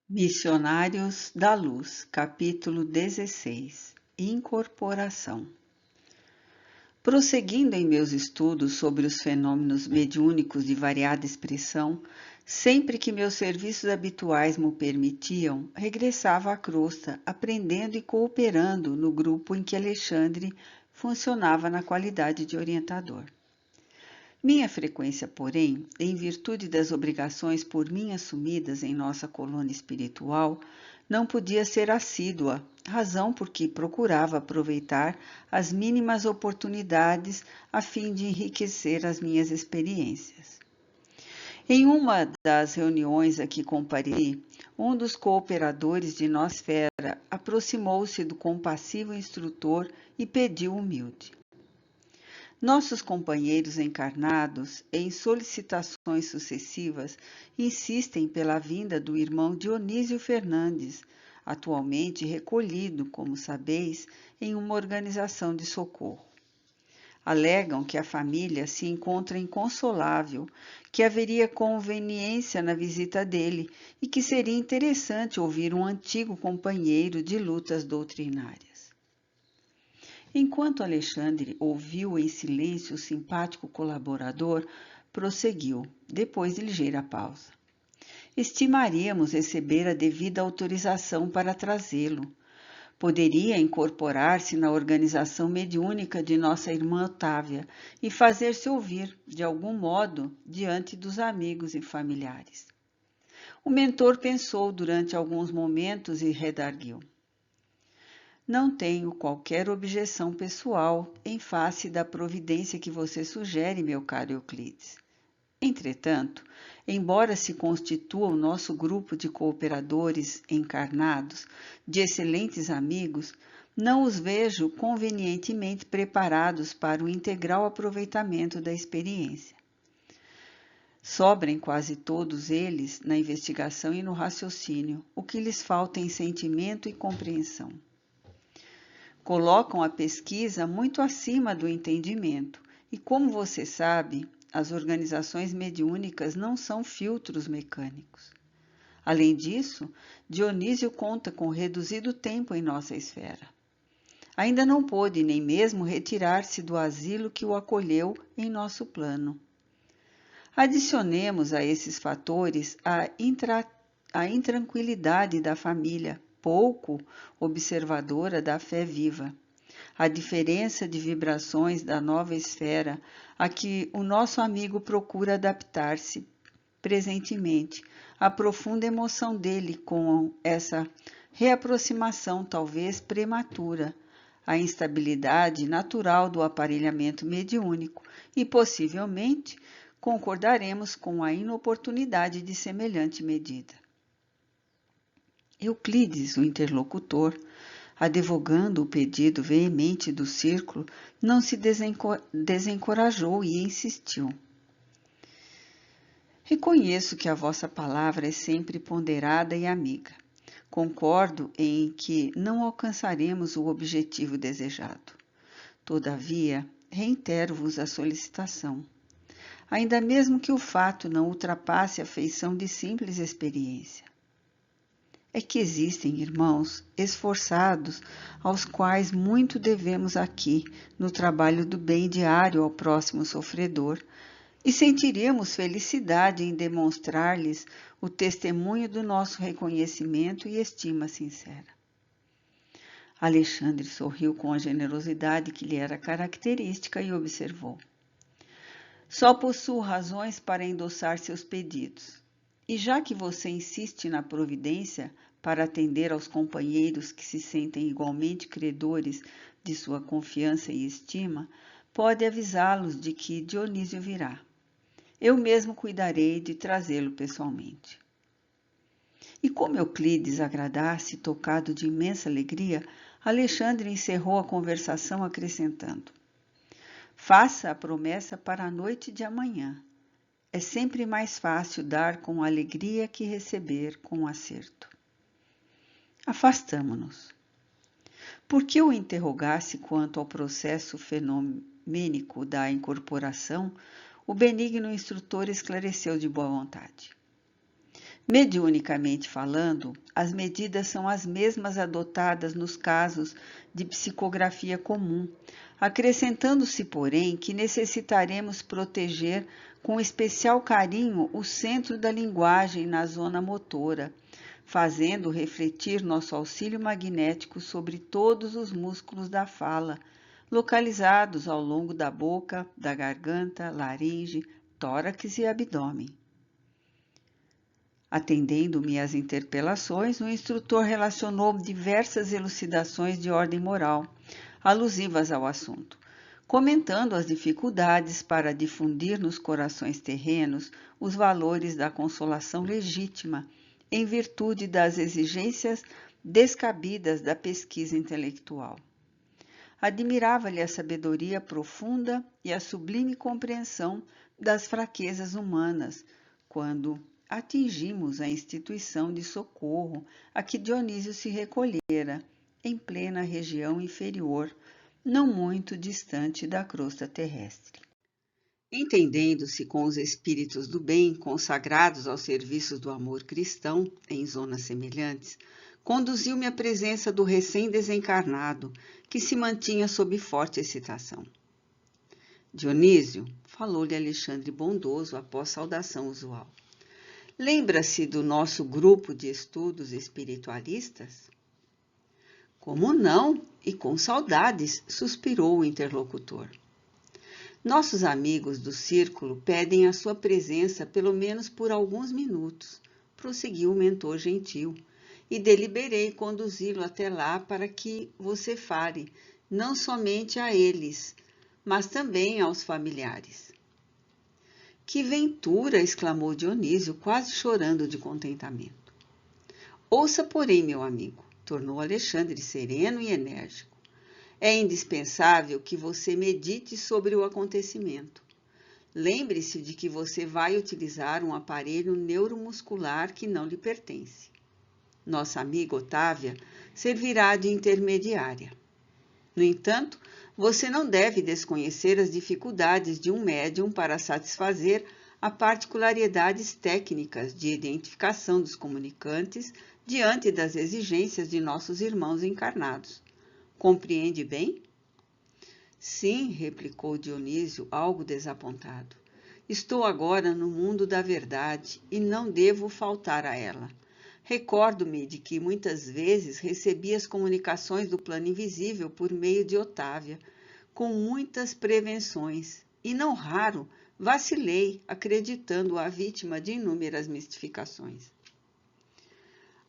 Missionários da Luz, capítulo 16. Incorporação. Prosseguindo em meus estudos sobre os fenômenos mediúnicos de variada expressão, sempre que meus serviços habituais me permitiam, regressava à crosta, aprendendo e cooperando no grupo em que Alexandre funcionava na qualidade de orientador. Minha frequência, porém, em virtude das obrigações por mim assumidas em nossa colônia espiritual, não podia ser assídua, razão por que procurava aproveitar as mínimas oportunidades a fim de enriquecer as minhas experiências. Em uma das reuniões a que compareci, um dos cooperadores de nossa esfera aproximou-se do compassivo instrutor e pediu humilde: nossos companheiros encarnados, em solicitações sucessivas, insistem pela vinda do irmão Dionísio Fernandes, atualmente recolhido, como sabeis, em uma organização de socorro. Alegam que a família se encontra inconsolável, que haveria conveniência na visita dele e que seria interessante ouvir um antigo companheiro de lutas doutrinárias. Enquanto Alexandre ouviu em silêncio o simpático colaborador, prosseguiu, depois de ligeira pausa. Estimaríamos receber a devida autorização para trazê-lo. Poderia incorporar-se na organização mediúnica de nossa irmã Otávia e fazer-se ouvir, de algum modo, diante dos amigos e familiares. O mentor pensou durante alguns momentos e redarguiu: não tenho qualquer objeção pessoal em face da providência que você sugere, meu caro Euclides. Entretanto, embora se constitua o nosso grupo de cooperadores encarnados, de excelentes amigos, não os vejo convenientemente preparados para o integral aproveitamento da experiência. Sobrem quase todos eles na investigação e no raciocínio, o que lhes falta em sentimento e compreensão. Colocam a pesquisa muito acima do entendimento, e como você sabe, as organizações mediúnicas não são filtros mecânicos. Além disso, Dionísio conta com reduzido tempo em nossa esfera. Ainda não pôde nem mesmo retirar-se do asilo que o acolheu em nosso plano. Adicionemos a esses fatores a intranquilidade da família, pouco observadora da fé viva, a diferença de vibrações da nova esfera a que o nosso amigo procura adaptar-se presentemente, a profunda emoção dele com essa reaproximação talvez prematura, a instabilidade natural do aparelhamento mediúnico e, possivelmente, concordaremos com a inoportunidade de semelhante medida. Euclides, o interlocutor, advogando o pedido veemente do círculo, não se desencorajou e insistiu. Reconheço que a vossa palavra é sempre ponderada e amiga. Concordo em que não alcançaremos o objetivo desejado. Todavia, reitero-vos a solicitação. Ainda mesmo que o fato não ultrapasse a feição de simples experiência. É que existem irmãos esforçados aos quais muito devemos aqui no trabalho do bem diário ao próximo sofredor e sentiremos felicidade em demonstrar-lhes o testemunho do nosso reconhecimento e estima sincera. Alexandre sorriu com a generosidade que lhe era característica e observou: só possuo razões para endossar seus pedidos. E já que você insiste na providência para atender aos companheiros que se sentem igualmente credores de sua confiança e estima, pode avisá-los de que Dionísio virá. Eu mesmo cuidarei de trazê-lo pessoalmente. E como Euclides agradasse, tocado de imensa alegria, Alexandre encerrou a conversação acrescentando: faça a promessa para a noite de amanhã. É sempre mais fácil dar com alegria que receber com acerto. Afastamo-nos. Por que o interrogasse quanto ao processo fenomênico da incorporação, o benigno instrutor esclareceu de boa vontade. Mediunicamente falando, as medidas são as mesmas adotadas nos casos de psicografia comum, acrescentando-se, porém, que necessitaremos proteger com especial carinho o centro da linguagem na zona motora, fazendo refletir nosso auxílio magnético sobre todos os músculos da fala, localizados ao longo da boca, da garganta, laringe, tórax e abdômen. Atendendo-me às interpelações, o instrutor relacionou diversas elucidações de ordem moral, alusivas ao assunto, comentando as dificuldades para difundir nos corações terrenos os valores da consolação legítima, em virtude das exigências descabidas da pesquisa intelectual. Admirava-lhe a sabedoria profunda e a sublime compreensão das fraquezas humanas, quando atingimos a instituição de socorro a que Dionísio se recolhera, em plena região inferior, não muito distante da crosta terrestre. Entendendo-se com os espíritos do bem, consagrados aos serviços do amor cristão, em zonas semelhantes, conduziu-me à presença do recém-desencarnado, que se mantinha sob forte excitação. Dionísio, falou-lhe Alexandre bondoso após saudação usual. Lembra-se do nosso grupo de estudos espiritualistas? Como não? E com saudades, suspirou o interlocutor. Nossos amigos do círculo pedem a sua presença pelo menos por alguns minutos, prosseguiu o mentor gentil, e deliberei conduzi-lo até lá para que você fale, não somente a eles, mas também aos familiares. Que ventura! Exclamou Dionísio, quase chorando de contentamento. Ouça, porém, meu amigo, tornou Alexandre sereno e enérgico. É indispensável que você medite sobre o acontecimento. Lembre-se de que você vai utilizar um aparelho neuromuscular que não lhe pertence. Nossa amiga Otávia servirá de intermediária. No entanto, você não deve desconhecer as dificuldades de um médium para satisfazer as particularidades técnicas de identificação dos comunicantes diante das exigências de nossos irmãos encarnados. Compreende bem? Sim, replicou Dionísio, algo desapontado. Estou agora no mundo da verdade e não devo faltar a ela. Recordo-me de que muitas vezes recebi as comunicações do plano invisível por meio de Otávia, com muitas prevenções, e não raro vacilei, acreditando-a vítima de inúmeras mistificações.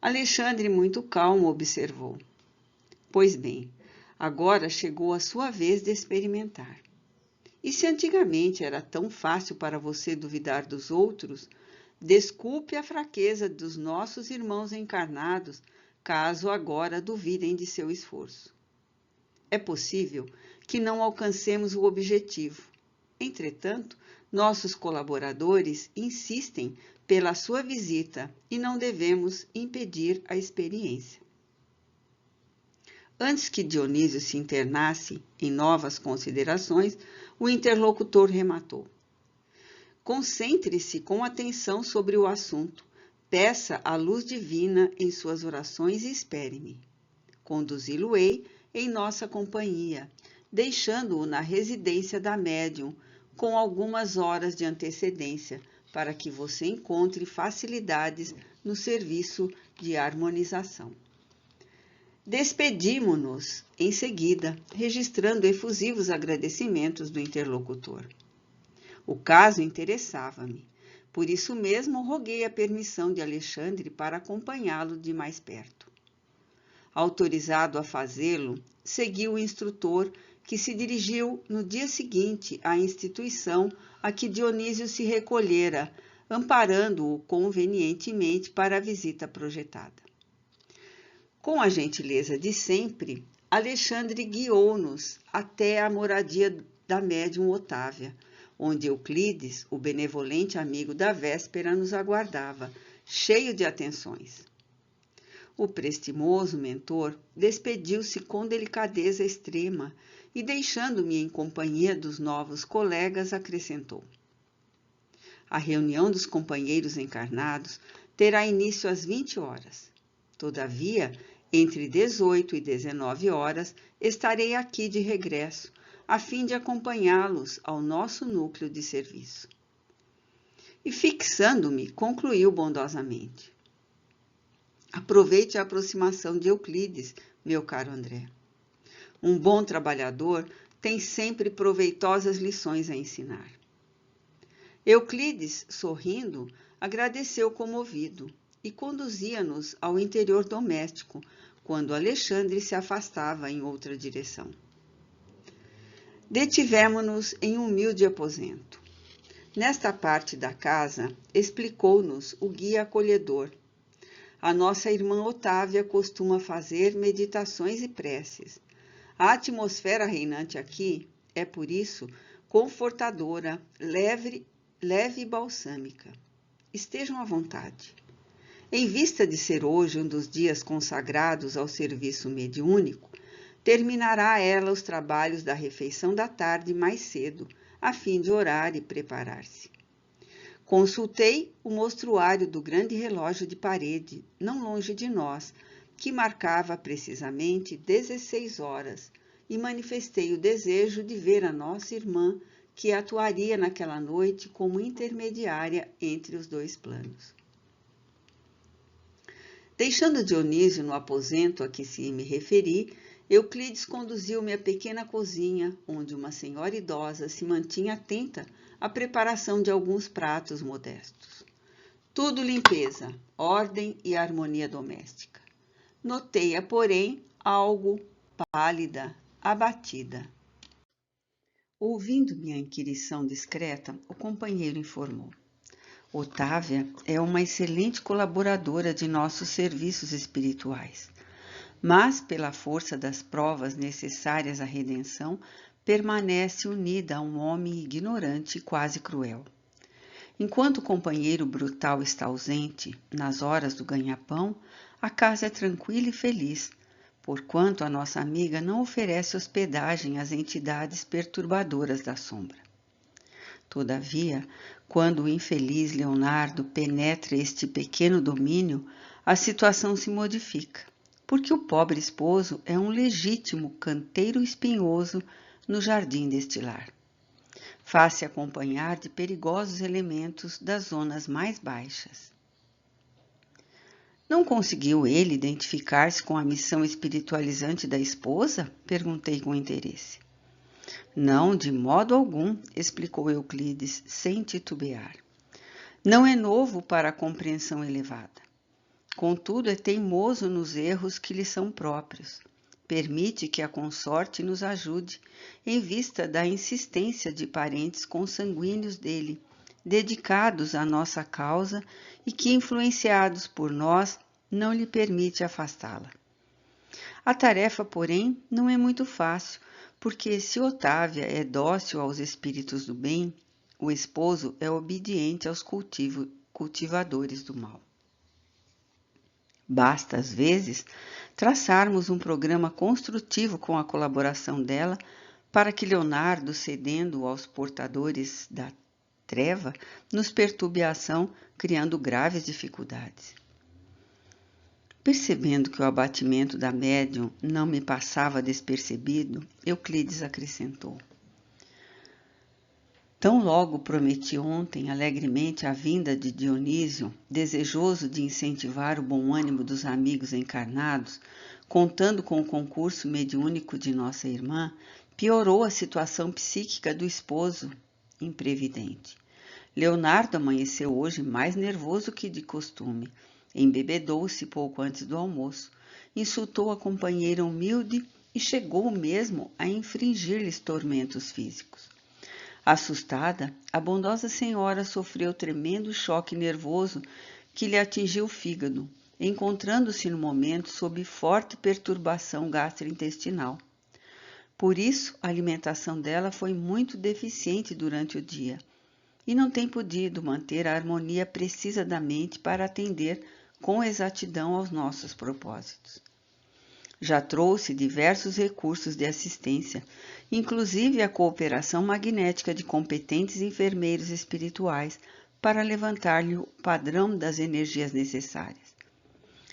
Alexandre, muito calmo, observou. Pois bem, agora chegou a sua vez de experimentar. E se antigamente era tão fácil para você duvidar dos outros, desculpe a fraqueza dos nossos irmãos encarnados, caso agora duvidem de seu esforço. É possível que não alcancemos o objetivo. Entretanto, nossos colaboradores insistem pela sua visita e não devemos impedir a experiência. Antes que Dionísio se internasse em novas considerações, o interlocutor rematou. Concentre-se com atenção sobre o assunto, peça a luz divina em suas orações e espere-me. Conduzi-lo-ei em nossa companhia, deixando-o na residência da médium, com algumas horas de antecedência, para que você encontre facilidades no serviço de harmonização. Despedimo-nos em seguida, registrando efusivos agradecimentos do interlocutor. O caso interessava-me, por isso mesmo roguei a permissão de Alexandre para acompanhá-lo de mais perto. Autorizado a fazê-lo, seguiu o instrutor, que se dirigiu no dia seguinte à instituição a que Dionísio se recolhera, amparando-o convenientemente para a visita projetada. Com a gentileza de sempre, Alexandre guiou-nos até a moradia da médium Otávia, onde Euclides, o benevolente amigo da véspera, nos aguardava, cheio de atenções. O prestimoso mentor despediu-se com delicadeza extrema e, deixando-me em companhia dos novos colegas, acrescentou. A reunião dos companheiros encarnados terá início às 20 horas. Todavia, entre 18 e 19 horas, estarei aqui de regresso, a fim de acompanhá-los ao nosso núcleo de serviço. E fixando-me, concluiu bondosamente: aproveite a aproximação de Euclides, meu caro André. Um bom trabalhador tem sempre proveitosas lições a ensinar. Euclides, sorrindo, agradeceu comovido e conduzia-nos ao interior doméstico, quando Alexandre se afastava em outra direção. Detivemo-nos em um humilde aposento. Nesta parte da casa, explicou-nos o guia acolhedor. A nossa irmã Otávia costuma fazer meditações e preces. A atmosfera reinante aqui é, por isso, confortadora, leve e balsâmica. Estejam à vontade. Em vista de ser hoje um dos dias consagrados ao serviço mediúnico, terminará ela os trabalhos da refeição da tarde mais cedo, a fim de orar e preparar-se. Consultei o mostruário do grande relógio de parede, não longe de nós, que marcava precisamente 16 horas, e manifestei o desejo de ver a nossa irmã, que atuaria naquela noite como intermediária entre os dois planos. Deixando Dionísio no aposento a que se me referi, Euclides conduziu-me à pequena cozinha, onde uma senhora idosa se mantinha atenta à preparação de alguns pratos modestos. Tudo limpeza, ordem e harmonia doméstica. Notei-a, porém, algo pálida, abatida. Ouvindo minha inquirição discreta, o companheiro informou: Otávia é uma excelente colaboradora de nossos serviços espirituais, mas, pela força das provas necessárias à redenção, permanece unida a um homem ignorante e quase cruel. Enquanto o companheiro brutal está ausente, nas horas do ganha-pão, a casa é tranquila e feliz, porquanto a nossa amiga não oferece hospedagem às entidades perturbadoras da sombra. Todavia, quando o infeliz Leonardo penetra este pequeno domínio, a situação se modifica, porque o pobre esposo é um legítimo canteiro espinhoso no jardim deste lar. Faz-se acompanhar de perigosos elementos das zonas mais baixas. Não conseguiu ele identificar-se com a missão espiritualizante da esposa? Perguntei com interesse. Não, de modo algum, explicou Euclides, sem titubear. Não é novo para a compreensão elevada. Contudo, é teimoso nos erros que lhe são próprios. Permite que a consorte nos ajude, em vista da insistência de parentes consanguíneos dele, dedicados à nossa causa e que, influenciados por nós, não lhe permite afastá-la. A tarefa, porém, não é muito fácil, porque se Otávia é dócil aos espíritos do bem, o esposo é obediente aos cultivadores do mal. Basta, às vezes, traçarmos um programa construtivo com a colaboração dela para que Leonardo, cedendo aos portadores da treva, nos perturbe a ação, criando graves dificuldades. Percebendo que o abatimento da médium não me passava despercebido, Euclides acrescentou: Tão logo prometi ontem alegremente a vinda de Dionísio, desejoso de incentivar o bom ânimo dos amigos encarnados, contando com o concurso mediúnico de nossa irmã, piorou a situação psíquica do esposo imprevidente. Leonardo amanheceu hoje mais nervoso que de costume. Embebedou-se pouco antes do almoço, insultou a companheira humilde e chegou mesmo a infligir-lhes tormentos físicos. Assustada, a bondosa senhora sofreu tremendo choque nervoso que lhe atingiu o fígado, encontrando-se no momento sob forte perturbação gastrointestinal. Por isso, a alimentação dela foi muito deficiente durante o dia e não tem podido manter a harmonia precisa da mente para atender com exatidão aos nossos propósitos. Já trouxe diversos recursos de assistência, inclusive a cooperação magnética de competentes enfermeiros espirituais, para levantar-lhe o padrão das energias necessárias.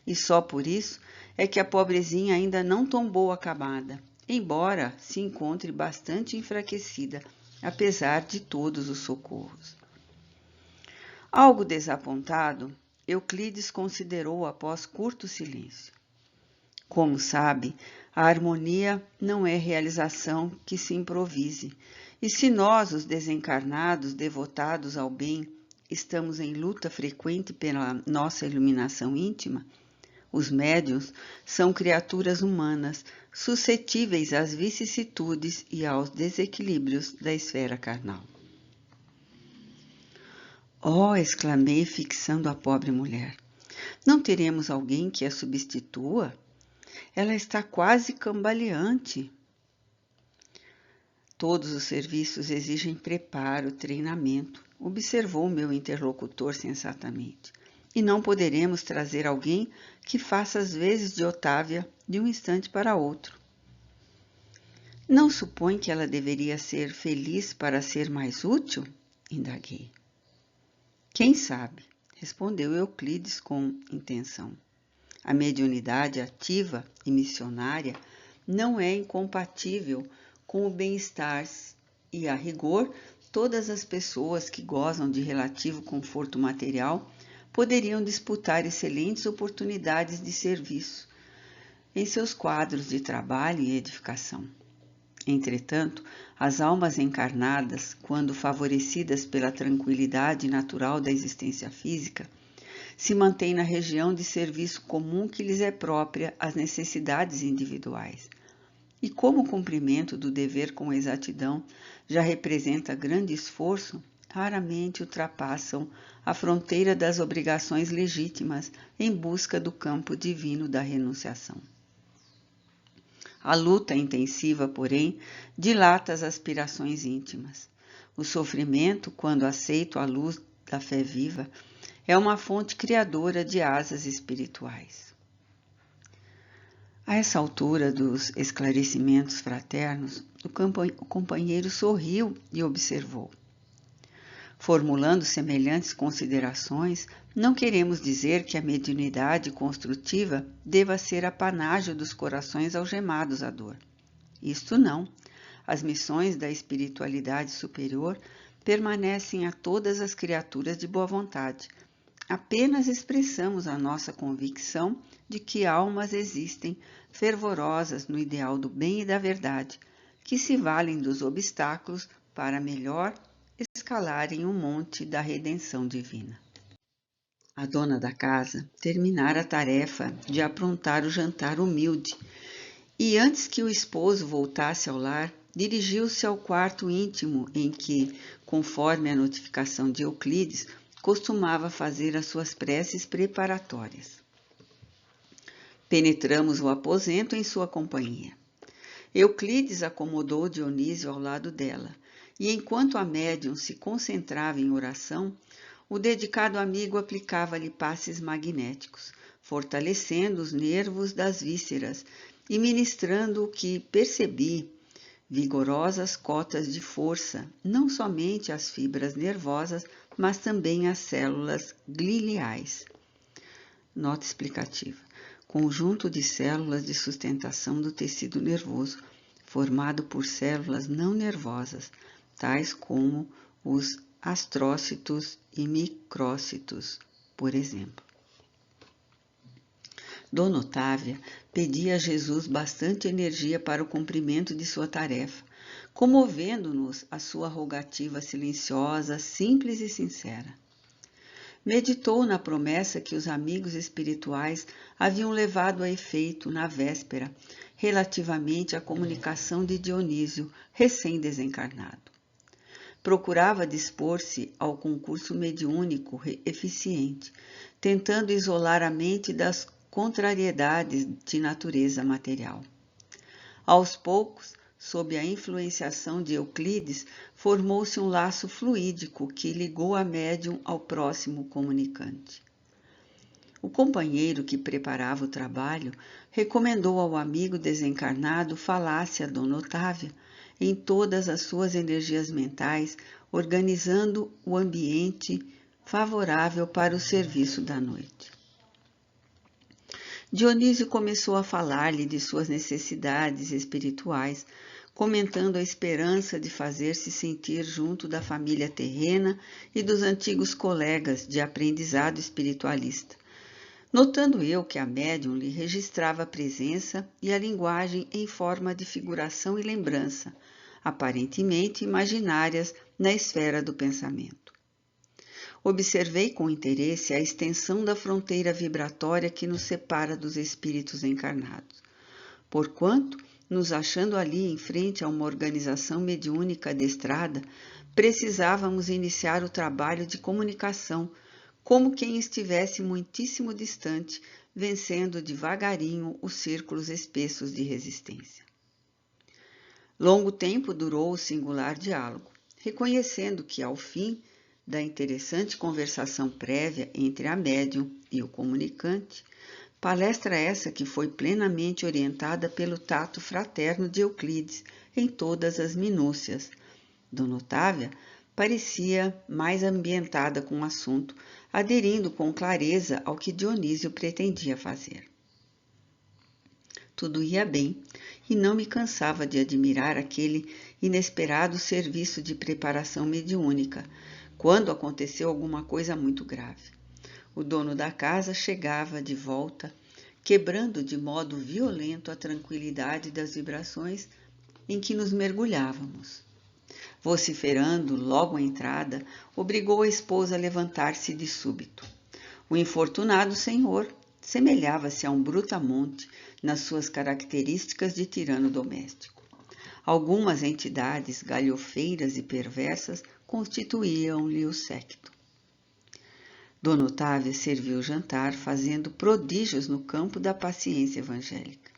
E só por isso é que a pobrezinha ainda não tombou acamada, embora se encontre bastante enfraquecida, apesar de todos os socorros. Algo desapontado, Euclides considerou após curto silêncio. Como sabe, a harmonia não é realização que se improvise, e se nós, os desencarnados, devotados ao bem, estamos em luta frequente pela nossa iluminação íntima, os médiuns são criaturas humanas, suscetíveis às vicissitudes e aos desequilíbrios da esfera carnal. Oh, exclamei, fixando a pobre mulher. Não teremos alguém que a substitua? Ela está quase cambaleante. Todos os serviços exigem preparo, treinamento, observou meu interlocutor sensatamente. E não poderemos trazer alguém que faça as vezes de Otávia de um instante para outro. Não supõe que ela deveria ser feliz para ser mais útil? Indaguei. Quem sabe? Respondeu Euclides com intenção. A mediunidade ativa e missionária não é incompatível com o bem-estar e, a rigor, todas as pessoas que gozam de relativo conforto material poderiam disputar excelentes oportunidades de serviço em seus quadros de trabalho e edificação. Entretanto, as almas encarnadas, quando favorecidas pela tranquilidade natural da existência física, se mantêm na região de serviço comum que lhes é própria às necessidades individuais. E como o cumprimento do dever com exatidão já representa grande esforço, raramente ultrapassam a fronteira das obrigações legítimas em busca do campo divino da renunciação. A luta intensiva, porém, dilata as aspirações íntimas. O sofrimento, quando aceito à luz da fé viva, é uma fonte criadora de asas espirituais. A essa altura dos esclarecimentos fraternos, o companheiro sorriu e observou. Formulando semelhantes considerações, não queremos dizer que a mediunidade construtiva deva ser apanágio dos corações algemados à dor. Isto não. As missões da espiritualidade superior permanecem a todas as criaturas de boa vontade. Apenas expressamos a nossa convicção de que almas existem fervorosas no ideal do bem e da verdade, que se valem dos obstáculos para melhor escalarem o monte da redenção divina. A dona da casa terminara a tarefa de aprontar o jantar humilde e, antes que o esposo voltasse ao lar, dirigiu-se ao quarto íntimo em que, conforme a notificação de Euclides, costumava fazer as suas preces preparatórias. Penetramos o aposento em sua companhia. Euclides acomodou Dionísio ao lado dela, e enquanto a médium se concentrava em oração, o dedicado amigo aplicava-lhe passes magnéticos, fortalecendo os nervos das vísceras e ministrando o que percebi, vigorosas cotas de força, não somente às fibras nervosas, mas também às células gliais. Nota explicativa. Conjunto de células de sustentação do tecido nervoso, formado por células não nervosas, tais como os astrócitos e micrócitos, por exemplo. Dona Otávia pedia a Jesus bastante energia para o cumprimento de sua tarefa, comovendo-nos a sua rogativa silenciosa, simples e sincera. Meditou na promessa que os amigos espirituais haviam levado a efeito na véspera, relativamente à comunicação de Dionísio, recém-desencarnado. Procurava dispor-se ao concurso mediúnico eficiente, tentando isolar a mente das contrariedades de natureza material. Aos poucos, sob a influenciação de Euclides, formou-se um laço fluídico que ligou a médium ao próximo comunicante. O companheiro que preparava o trabalho recomendou ao amigo desencarnado falasse a Dona Otávia em todas as suas energias mentais, organizando o ambiente favorável para o serviço da noite. Dionísio começou a falar-lhe de suas necessidades espirituais, comentando a esperança de fazer-se sentir junto da família terrena e dos antigos colegas de aprendizado espiritualista. Notando eu que a médium lhe registrava a presença e a linguagem em forma de figuração e lembrança, aparentemente imaginárias na esfera do pensamento. Observei com interesse a extensão da fronteira vibratória que nos separa dos espíritos encarnados. Porquanto, nos achando ali em frente a uma organização mediúnica adestrada, precisávamos iniciar o trabalho de comunicação, como quem estivesse muitíssimo distante, vencendo devagarinho os círculos espessos de resistência. Longo tempo durou o singular diálogo, reconhecendo que, ao fim da interessante conversação prévia entre a médium e o comunicante, palestra essa que foi plenamente orientada pelo tato fraterno de Euclides em todas as minúcias. Dona Otávia parecia mais ambientada com o assunto, aderindo com clareza ao que Dionísio pretendia fazer. Tudo ia bem, e não me cansava de admirar aquele inesperado serviço de preparação mediúnica, quando aconteceu alguma coisa muito grave. O dono da casa chegava de volta, quebrando de modo violento a tranquilidade das vibrações em que nos mergulhávamos. Vociferando logo à entrada, obrigou a esposa a levantar-se de súbito. O infortunado senhor semelhava-se a um brutamonte nas suas características de tirano doméstico. Algumas entidades galhofeiras e perversas constituíam-lhe o séquito. Dona Otávia serviu o jantar, fazendo prodígios no campo da paciência evangélica.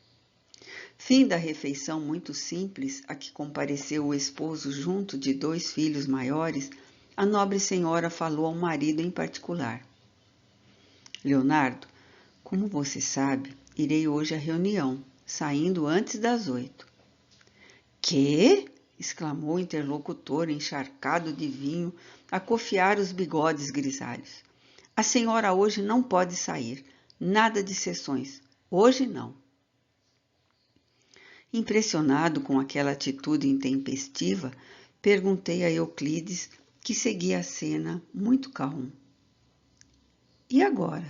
Fim da refeição muito simples, a que compareceu o esposo junto de 2 filhos maiores, a nobre senhora falou ao marido em particular. Leonardo, como você sabe, irei hoje à reunião, saindo antes das 8. Quê? Exclamou o interlocutor, encharcado de vinho, a cofiar os bigodes grisalhos. A senhora hoje não pode sair. Nada de sessões. Hoje não. Impressionado com aquela atitude intempestiva, perguntei a Euclides, que seguia a cena muito calmo. E agora?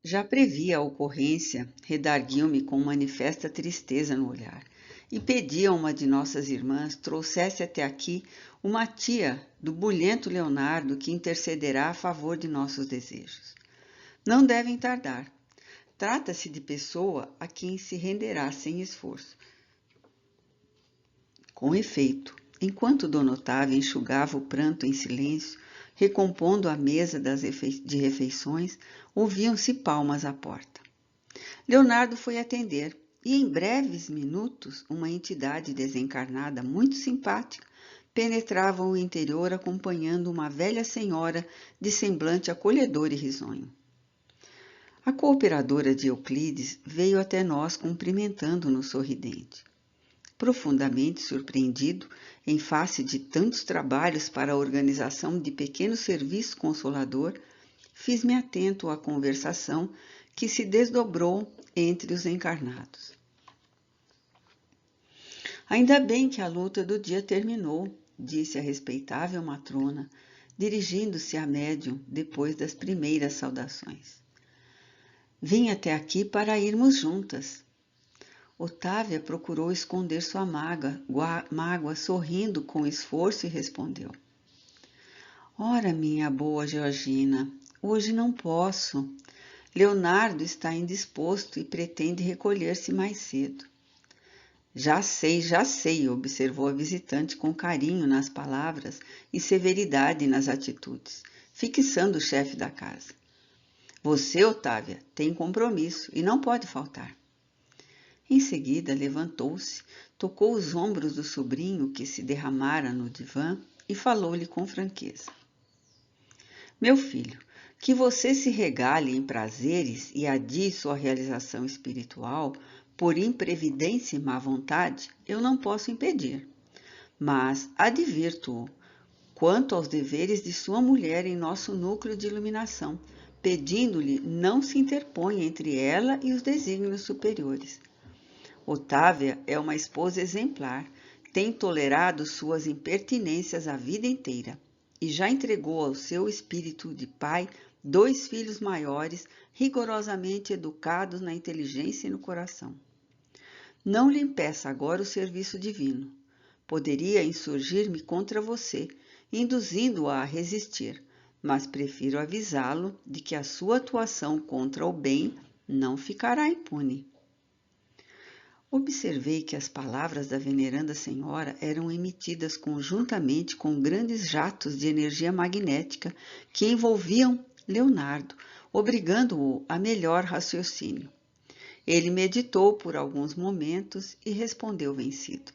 Já previa a ocorrência, redarguiu-me com manifesta tristeza no olhar, e pedi a uma de nossas irmãs trouxesse até aqui uma tia do bulhento Leonardo que intercederá a favor de nossos desejos. Não devem tardar. Trata-se de pessoa a quem se renderá sem esforço. Com efeito, enquanto Dona Otávia enxugava o pranto em silêncio, recompondo a mesa de refeições, ouviam-se palmas à porta. Leonardo foi atender, e em breves minutos, uma entidade desencarnada muito simpática penetrava o interior acompanhando uma velha senhora de semblante acolhedor e risonho. A cooperadora de Euclides veio até nós cumprimentando-nos sorridente. Profundamente surpreendido, em face de tantos trabalhos para a organização de pequeno serviço consolador, fiz-me atento à conversação que se desdobrou entre os encarnados. Ainda bem que a luta do dia terminou, disse a respeitável matrona, dirigindo-se à médium depois das primeiras saudações. Vim até aqui para irmos juntas. Otávia procurou esconder sua mágoa, sorrindo com esforço e respondeu. Ora, minha boa Georgina, hoje não posso. Leonardo está indisposto e pretende recolher-se mais cedo. Já sei, observou a visitante com carinho nas palavras e severidade nas atitudes, fixando o chefe da casa. Você, Otávia, tem compromisso e não pode faltar. Em seguida, levantou-se, tocou os ombros do sobrinho que se derramara no divã e falou-lhe com franqueza. Meu filho, que você se regale em prazeres e adie sua realização espiritual por imprevidência e má vontade, eu não posso impedir. Mas advirto-o, quanto aos deveres de sua mulher em nosso núcleo de iluminação, pedindo-lhe não se interponha entre ela e os desígnios superiores. Otávia é uma esposa exemplar, tem tolerado suas impertinências a vida inteira e já entregou ao seu espírito de pai 2 filhos maiores, rigorosamente educados na inteligência e no coração. Não lhe impeça agora o serviço divino. Poderia insurgir-me contra você, induzindo-a a resistir, mas prefiro avisá-lo de que a sua atuação contra o bem não ficará impune. Observei que as palavras da veneranda senhora eram emitidas conjuntamente com grandes jatos de energia magnética que envolviam Leonardo, obrigando-o a melhor raciocínio. Ele meditou por alguns momentos e respondeu vencido.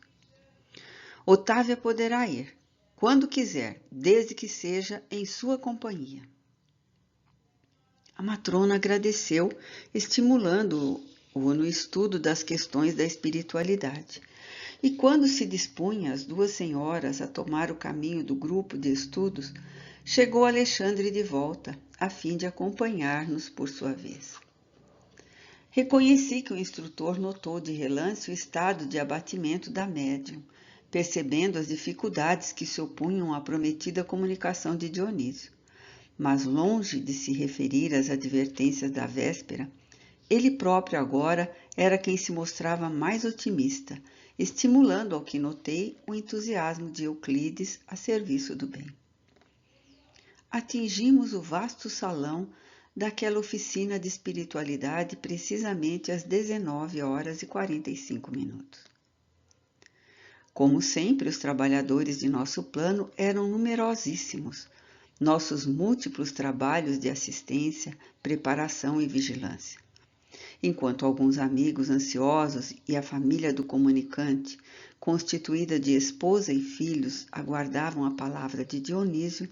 Otávia poderá ir, quando quiser, desde que seja em sua companhia. A matrona agradeceu, estimulando-o no estudo das questões da espiritualidade. E quando se dispunha as 2 senhoras a tomar o caminho do grupo de estudos, chegou Alexandre de volta, a fim de acompanhar-nos por sua vez. Reconheci que o instrutor notou de relance o estado de abatimento da médium, percebendo as dificuldades que se opunham à prometida comunicação de Dionísio. Mas longe de se referir às advertências da véspera, ele próprio agora era quem se mostrava mais otimista, estimulando, ao que notei, o entusiasmo de Euclides a serviço do bem. Atingimos o vasto salão daquela oficina de espiritualidade precisamente às 19h45. Como sempre, os trabalhadores de nosso plano eram numerosíssimos, nossos múltiplos trabalhos de assistência, preparação e vigilância. Enquanto alguns amigos ansiosos e a família do comunicante, constituída de esposa e filhos, aguardavam a palavra de Dionísio,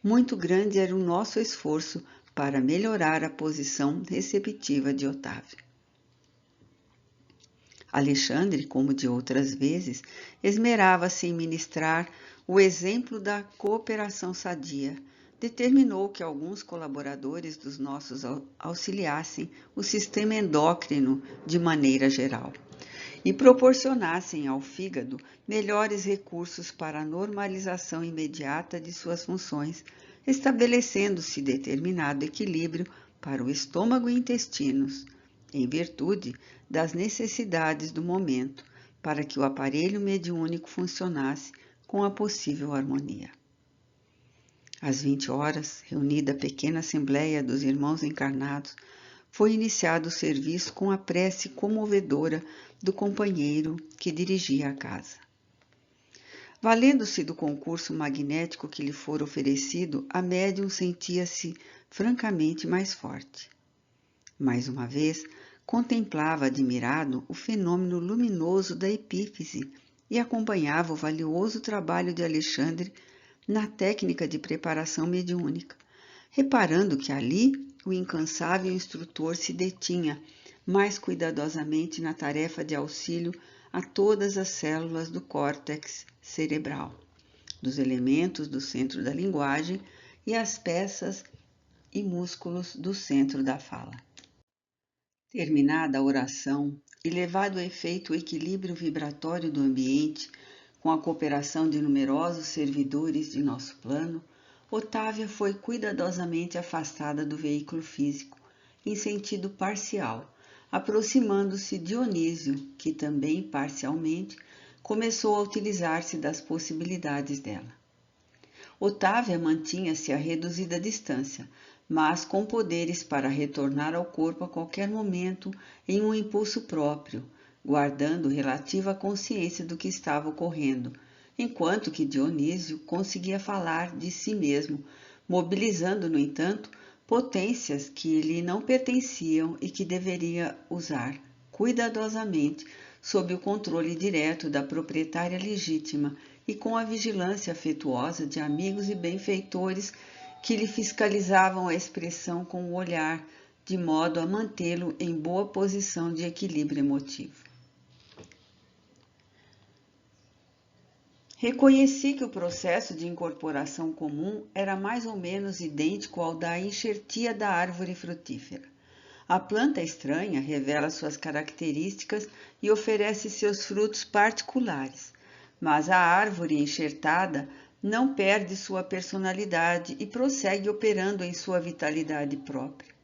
muito grande era o nosso esforço para melhorar a posição receptiva de Otávio. Alexandre, como de outras vezes, esmerava-se em ministrar o exemplo da cooperação sadia. Determinou que alguns colaboradores dos nossos auxiliassem o sistema endócrino de maneira geral e proporcionassem ao fígado melhores recursos para a normalização imediata de suas funções, estabelecendo-se determinado equilíbrio para o estômago e intestinos, em virtude das necessidades do momento, para que o aparelho mediúnico funcionasse com a possível harmonia. Às 20h, reunida a pequena assembleia dos irmãos encarnados, foi iniciado o serviço com a prece comovedora do companheiro que dirigia a casa. Valendo-se do concurso magnético que lhe fora oferecido, a médium sentia-se francamente mais forte. Mais uma vez, contemplava admirado o fenômeno luminoso da epífise e acompanhava o valioso trabalho de Alexandre na técnica de preparação mediúnica, reparando que ali o incansável instrutor se detinha mais cuidadosamente na tarefa de auxílio a todas as células do córtex cerebral, dos elementos do centro da linguagem e as peças e músculos do centro da fala. Terminada a oração e levado a efeito o equilíbrio vibratório do ambiente, com a cooperação de numerosos servidores de nosso plano, Otávia foi cuidadosamente afastada do veículo físico, em sentido parcial, aproximando-se Dionísio, que também, parcialmente, começou a utilizar-se das possibilidades dela. Otávia mantinha-se a reduzida distância, mas com poderes para retornar ao corpo a qualquer momento em um impulso próprio, guardando relativa consciência do que estava ocorrendo, enquanto que Dionísio conseguia falar de si mesmo, mobilizando, no entanto, potências que lhe não pertenciam e que deveria usar cuidadosamente sob o controle direto da proprietária legítima e com a vigilância afetuosa de amigos e benfeitores que lhe fiscalizavam a expressão com o olhar, de modo a mantê-lo em boa posição de equilíbrio emotivo. Reconheci que o processo de incorporação comum era mais ou menos idêntico ao da enxertia da árvore frutífera. A planta estranha revela suas características e oferece seus frutos particulares, mas a árvore enxertada não perde sua personalidade e prossegue operando em sua vitalidade própria.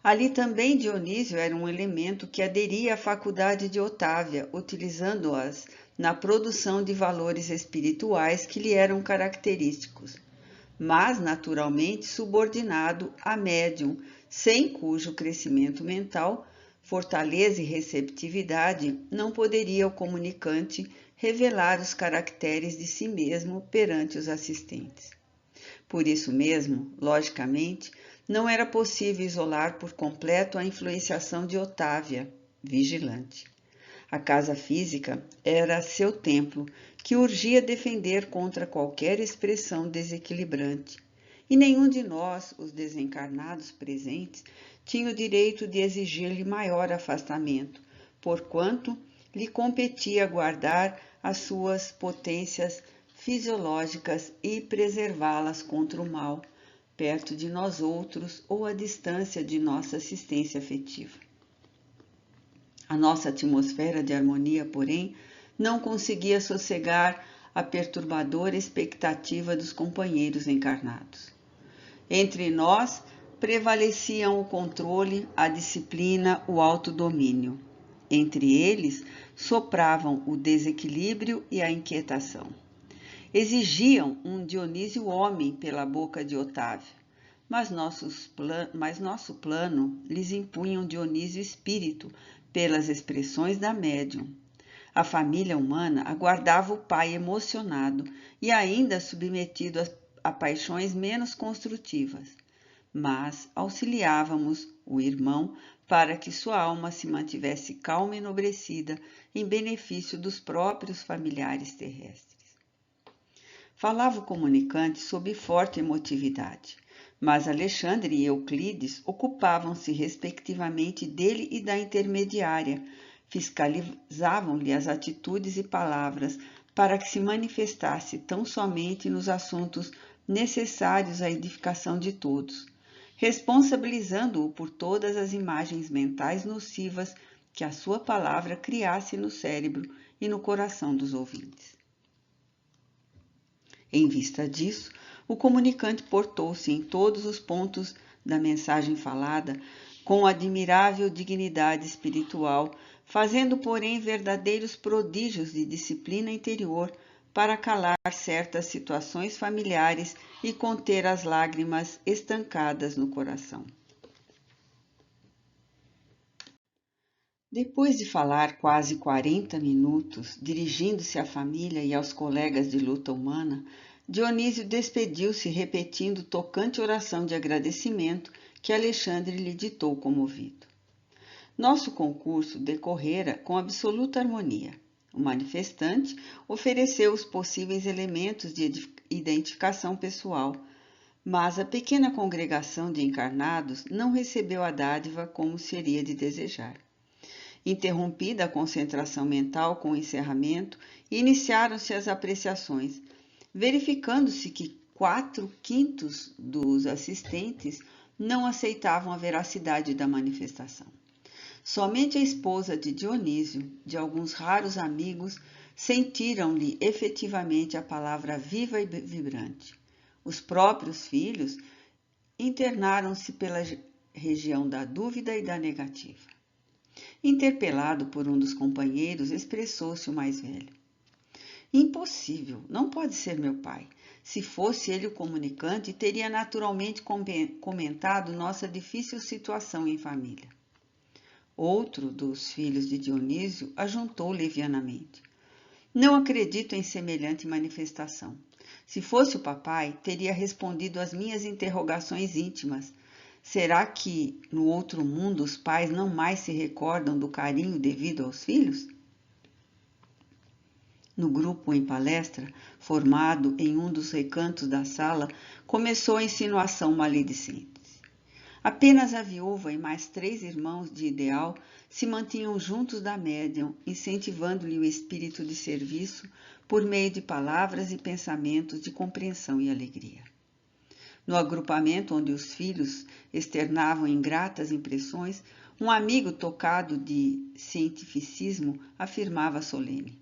Ali também Dionísio era um elemento que aderia à faculdade de Otávia, utilizando-as na produção de valores espirituais que lhe eram característicos, mas naturalmente subordinado a médium, sem cujo crescimento mental, fortaleza e receptividade não poderia o comunicante revelar os caracteres de si mesmo perante os assistentes. Por isso mesmo, logicamente, não era possível isolar por completo a influenciação de Otávia, vigilante. A casa física era seu templo, que urgia defender contra qualquer expressão desequilibrante. E nenhum de nós, os desencarnados presentes, tinha o direito de exigir-lhe maior afastamento, porquanto lhe competia guardar as suas potências fisiológicas e preservá-las contra o mal, perto de nós outros ou à distância de nossa assistência afetiva. A nossa atmosfera de harmonia, porém, não conseguia sossegar a perturbadora expectativa dos companheiros encarnados. Entre nós prevaleciam o controle, a disciplina, o autodomínio. Entre eles sopravam o desequilíbrio e a inquietação. Exigiam um Dionísio homem pela boca de Otávio, mas nosso plano lhes impunha um Dionísio espírito pelas expressões da médium. A família humana aguardava o pai emocionado e ainda submetido a paixões menos construtivas, mas auxiliávamos o irmão para que sua alma se mantivesse calma e enobrecida em benefício dos próprios familiares terrestres. Falava o comunicante sob forte emotividade, mas Alexandre e Euclides ocupavam-se respectivamente dele e da intermediária, fiscalizavam-lhe as atitudes e palavras para que se manifestasse tão somente nos assuntos necessários à edificação de todos, responsabilizando-o por todas as imagens mentais nocivas que a sua palavra criasse no cérebro e no coração dos ouvintes. Em vista disso, o comunicante portou-se em todos os pontos da mensagem falada com admirável dignidade espiritual, fazendo, porém, verdadeiros prodígios de disciplina interior para calar certas situações familiares e conter as lágrimas estancadas no coração. Depois de falar quase 40 minutos, dirigindo-se à família e aos colegas de luta humana, Dionísio despediu-se repetindo tocante oração de agradecimento que Alexandre lhe ditou comovido. Nosso concurso decorrera com absoluta harmonia. O manifestante ofereceu os possíveis elementos de identificação pessoal, mas a pequena congregação de encarnados não recebeu a dádiva como seria de desejar. Interrompida a concentração mental com o encerramento, iniciaram-se as apreciações, verificando-se que 4/5 dos assistentes não aceitavam a veracidade da manifestação. Somente a esposa de Dionísio, de alguns raros amigos, sentiram-lhe efetivamente a palavra viva e vibrante. Os próprios filhos internaram-se pela região da dúvida e da negativa. Interpelado por um dos companheiros, expressou-se o mais velho. Impossível, não pode ser meu pai. Se fosse ele o comunicante, teria naturalmente comentado nossa difícil situação em família. Outro dos filhos de Dionísio ajuntou levianamente. Não acredito em semelhante manifestação. Se fosse o papai, teria respondido às minhas interrogações íntimas. Será que no outro mundo os pais não mais se recordam do carinho devido aos filhos? No grupo em palestra, formado em um dos recantos da sala, começou a insinuação maledicente. Apenas a viúva e mais 3 irmãos de ideal se mantinham juntos da médium, incentivando-lhe o espírito de serviço por meio de palavras e pensamentos de compreensão e alegria. No agrupamento onde os filhos externavam ingratas impressões, um amigo tocado de cientificismo afirmava solene: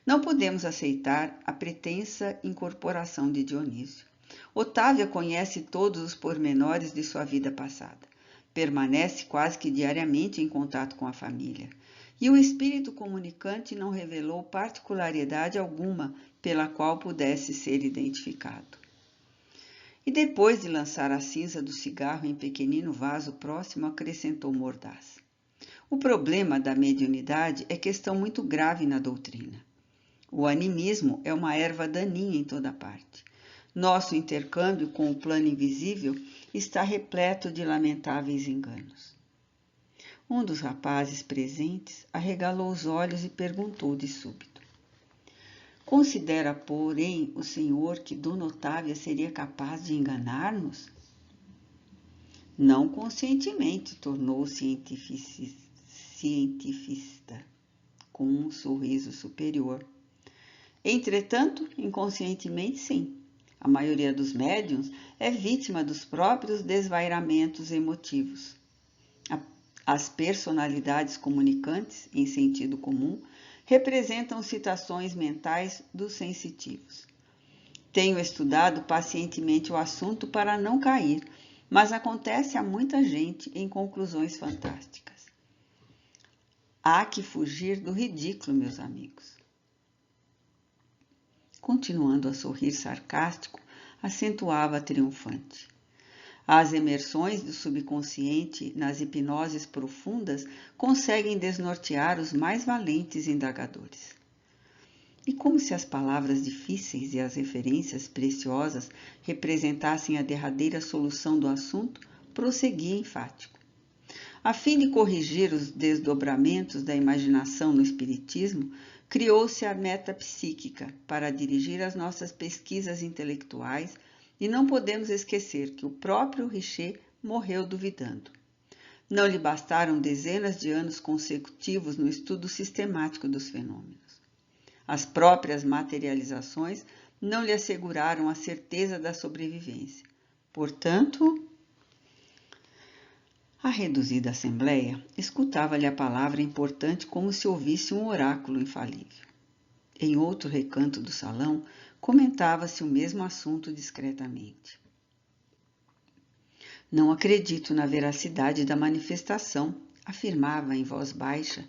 não podemos aceitar a pretensa incorporação de Dionísio. Otávia conhece todos os pormenores de sua vida passada. Permanece quase que diariamente em contato com a família. E o espírito comunicante não revelou particularidade alguma pela qual pudesse ser identificado. E depois de lançar a cinza do cigarro em pequenino vaso próximo, acrescentou mordaz: o problema da mediunidade é questão muito grave na doutrina. O animismo é uma erva daninha em toda parte. Nosso intercâmbio com o plano invisível está repleto de lamentáveis enganos. Um dos rapazes presentes arregalou os olhos e perguntou de súbito: considera, porém, o senhor que Dona Otávia seria capaz de enganar-nos? Não conscientemente, tornou o cientificista, com um sorriso superior. Entretanto, inconscientemente, sim. A maioria dos médiuns é vítima dos próprios desvairamentos emotivos. As personalidades comunicantes, em sentido comum, representam citações mentais dos sensitivos. Tenho estudado pacientemente o assunto para não cair, mas acontece a muita gente em conclusões fantásticas. Há que fugir do ridículo, meus amigos. Continuando a sorrir sarcástico, acentuava triunfante. As imersões do subconsciente nas hipnoses profundas conseguem desnortear os mais valentes indagadores. E como se as palavras difíceis e as referências preciosas representassem a derradeira solução do assunto, prosseguia enfático. A fim de corrigir os desdobramentos da imaginação no espiritismo, criou-se a metapsíquica para dirigir as nossas pesquisas intelectuais e não podemos esquecer que o próprio Richer morreu duvidando. Não lhe bastaram dezenas de anos consecutivos no estudo sistemático dos fenômenos. As próprias materializações não lhe asseguraram a certeza da sobrevivência. Portanto, a reduzida assembleia escutava-lhe a palavra importante como se ouvisse um oráculo infalível. Em outro recanto do salão, comentava-se o mesmo assunto discretamente. Não acredito na veracidade da manifestação, afirmava em voz baixa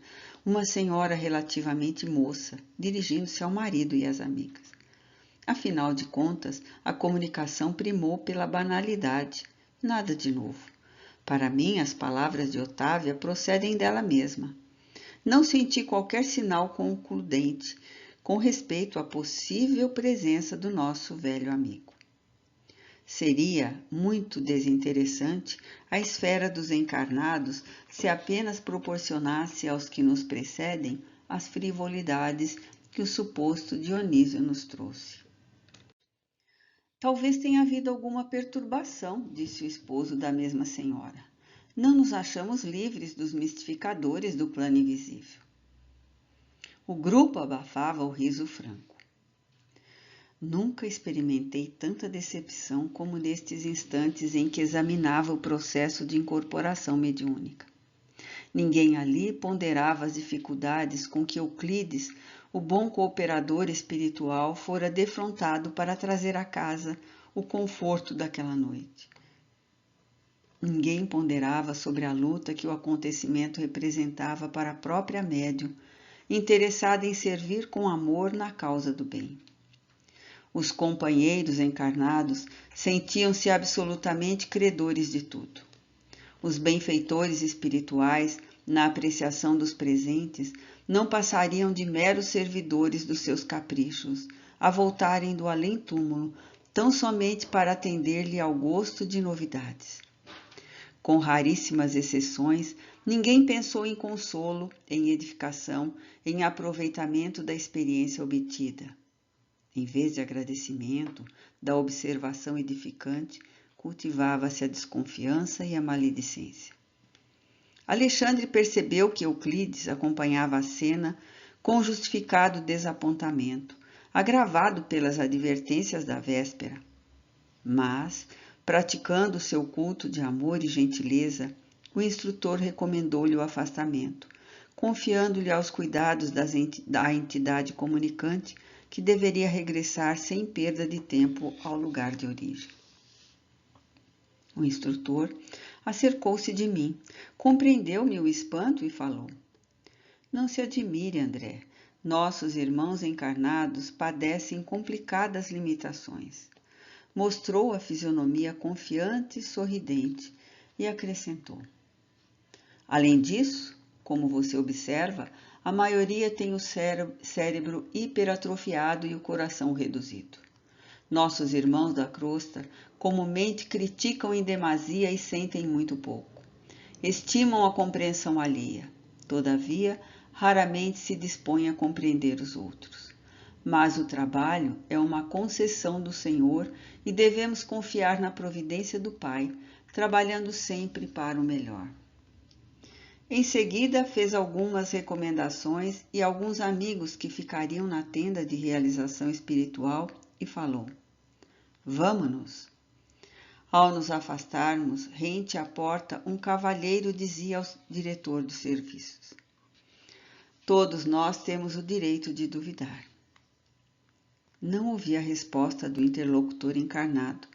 uma senhora relativamente moça, dirigindo-se ao marido e às amigas. Afinal de contas, a comunicação primou pela banalidade, nada de novo. Para mim, as palavras de Otávia procedem dela mesma. Não senti qualquer sinal concludente com respeito à possível presença do nosso velho amigo. Seria muito desinteressante a esfera dos encarnados se apenas proporcionasse aos que nos precedem as frivolidades que o suposto Dionísio nos trouxe. Talvez tenha havido alguma perturbação, disse o esposo da mesma senhora. Não nos achamos livres dos mistificadores do plano invisível. O grupo abafava o riso franco. Nunca experimentei tanta decepção como nestes instantes em que examinava o processo de incorporação mediúnica. Ninguém ali ponderava as dificuldades com que Euclides, o bom cooperador espiritual, fora defrontado para trazer à casa o conforto daquela noite. Ninguém ponderava sobre a luta que o acontecimento representava para a própria médium, interessada em servir com amor na causa do bem. Os companheiros encarnados sentiam-se absolutamente credores de tudo. Os benfeitores espirituais, na apreciação dos presentes, não passariam de meros servidores dos seus caprichos, a voltarem do além-túmulo, tão somente para atender-lhe ao gosto de novidades. Com raríssimas exceções, ninguém pensou em consolo, em edificação, em aproveitamento da experiência obtida. Em vez de agradecimento, da observação edificante, cultivava-se a desconfiança e a maledicência. Alexandre percebeu que Euclides acompanhava a cena com justificado desapontamento, agravado pelas advertências da véspera. Mas, praticando seu culto de amor e gentileza, o instrutor recomendou-lhe o afastamento, confiando-lhe aos cuidados da entidade comunicante que deveria regressar sem perda de tempo ao lugar de origem. O instrutor acercou-se de mim, compreendeu meu espanto e falou: Não se admire, André. Nossos irmãos encarnados padecem complicadas limitações. Mostrou a fisionomia confiante e sorridente e acrescentou: Além disso, como você observa, a maioria tem o cérebro hiperatrofiado e o coração reduzido. Nossos irmãos da crosta comumente criticam em demasia e sentem muito pouco. Estimam a compreensão alheia. Todavia, raramente se dispõem a compreender os outros. Mas o trabalho é uma concessão do Senhor e devemos confiar na providência do Pai, trabalhando sempre para o melhor. Em seguida, fez algumas recomendações e alguns amigos que ficariam na tenda de realização espiritual e falou: Vamo-nos. Ao nos afastarmos, rente à porta, um cavalheiro dizia ao diretor dos serviços: Todos nós temos o direito de duvidar. Não ouvi a resposta do interlocutor encarnado,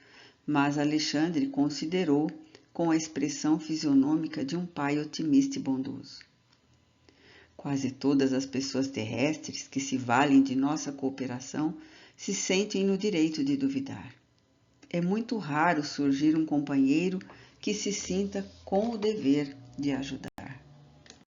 mas Alexandre considerou com a expressão fisionômica de um pai otimista e bondoso. Quase todas as pessoas terrestres que se valem de nossa cooperação se sentem no direito de duvidar. É muito raro surgir um companheiro que se sinta com o dever de ajudar.